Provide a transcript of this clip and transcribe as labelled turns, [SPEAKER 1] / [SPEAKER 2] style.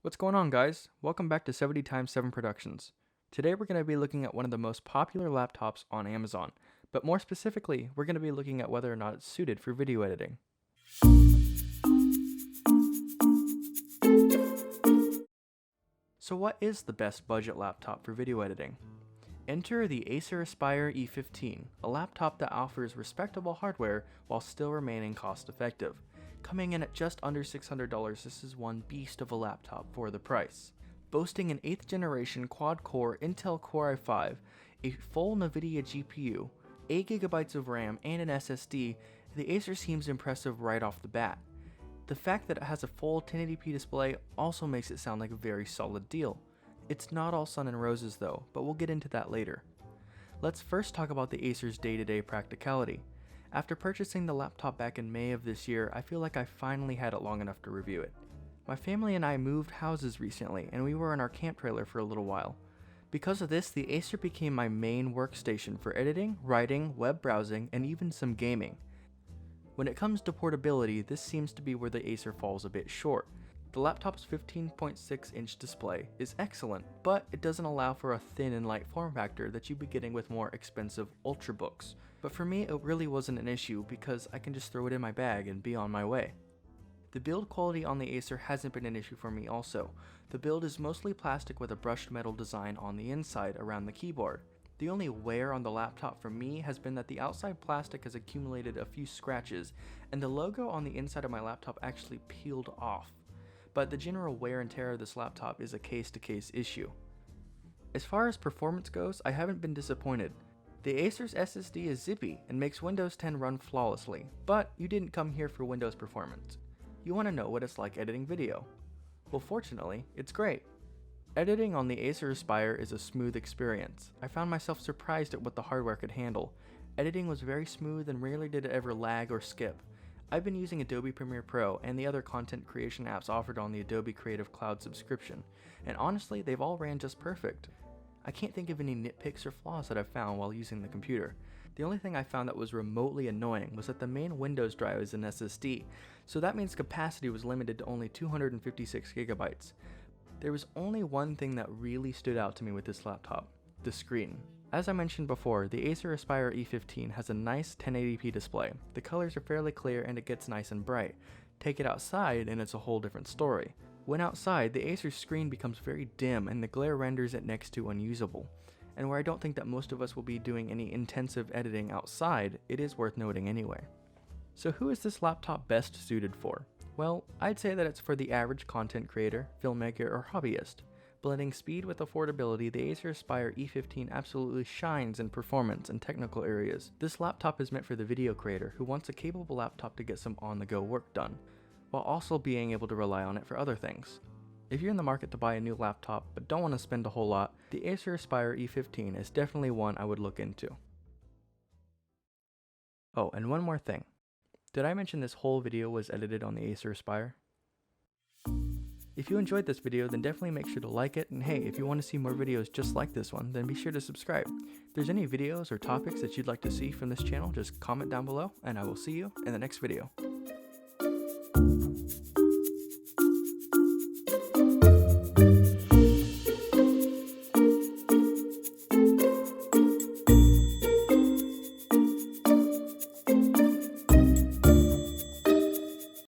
[SPEAKER 1] What's going on, guys? Welcome back to 70x7 Productions. Today we're going to be looking at one of the most popular laptops on Amazon, but more specifically, we're going to be looking at whether or not it's suited for video editing. So what is the best budget laptop for video editing? Enter the Acer Aspire E-15, a laptop that offers respectable hardware while still remaining cost effective. Coming in at just under $600, this is one beast of a laptop for the price. Boasting an 8th generation quad-core Intel Core i5, a full NVIDIA GPU, 8GB of RAM, and an SSD, the Acer seems impressive right off the bat. The fact that it has a full 1080p display also makes it sound like a very solid deal. It's not all sun and roses though, but we'll get into that later. Let's first talk about the Acer's day-to-day practicality. After purchasing the laptop back in May of this year, I feel like I finally had it long enough to review it. My family and I moved houses recently, and we were in our camp trailer for a little while. Because of this, the Acer became my main workstation for editing, writing, web browsing, and even some gaming. When it comes to portability, this seems to be where the Acer falls a bit short. The laptop's 15.6-inch display is excellent, but it doesn't allow for a thin and light form factor that you'd be getting with more expensive Ultrabooks. But for me, it really wasn't an issue because I can just throw it in my bag and be on my way. The build quality on the Acer hasn't been an issue for me also. The build is mostly plastic with a brushed metal design on the inside around the keyboard. The only wear on the laptop for me has been that the outside plastic has accumulated a few scratches, and the logo on the inside of my laptop actually peeled off. But the general wear and tear of this laptop is a case-to-case issue. As far as performance goes, I haven't been disappointed. The Acer's SSD is zippy and makes Windows 10 run flawlessly, but you didn't come here for Windows performance. You want to know what it's like editing video. Well, fortunately, it's great. Editing on the Acer Aspire is a smooth experience. I found myself surprised at what the hardware could handle. Editing was very smooth and rarely did it ever lag or skip. I've been using Adobe Premiere Pro and the other content creation apps offered on the Adobe Creative Cloud subscription, and honestly, they've all ran just perfect. I can't think of any nitpicks or flaws that I've found while using the computer. The only thing I found that was remotely annoying was that the main Windows drive is an SSD, so that means capacity was limited to only 256GB. There was only one thing that really stood out to me with this laptop: the screen. As I mentioned before, the Acer Aspire E-15 has a nice 1080p display. The colors are fairly clear and it gets nice and bright. Take it outside and it's a whole different story. When outside, the Acer screen becomes very dim and the glare renders it next to unusable. And where I don't think that most of us will be doing any intensive editing outside, it is worth noting anyway. So who is this laptop best suited for? Well, I'd say that it's for the average content creator, filmmaker, or hobbyist. Blending speed with affordability, the Acer Aspire E-15 absolutely shines in performance and technical areas. This laptop is meant for the video creator who wants a capable laptop to get some on-the-go work done, while also being able to rely on it for other things. If you're in the market to buy a new laptop but don't want to spend a whole lot, the Acer Aspire E-15 is definitely one I would look into. Oh, and one more thing. Did I mention this whole video was edited on the Acer Aspire? If you enjoyed this video, then definitely make sure to like it, and hey, if you want to see more videos just like this one, then be sure to subscribe. If there's any videos or topics that you'd like to see from this channel, just comment down below, and I will see you in the next video.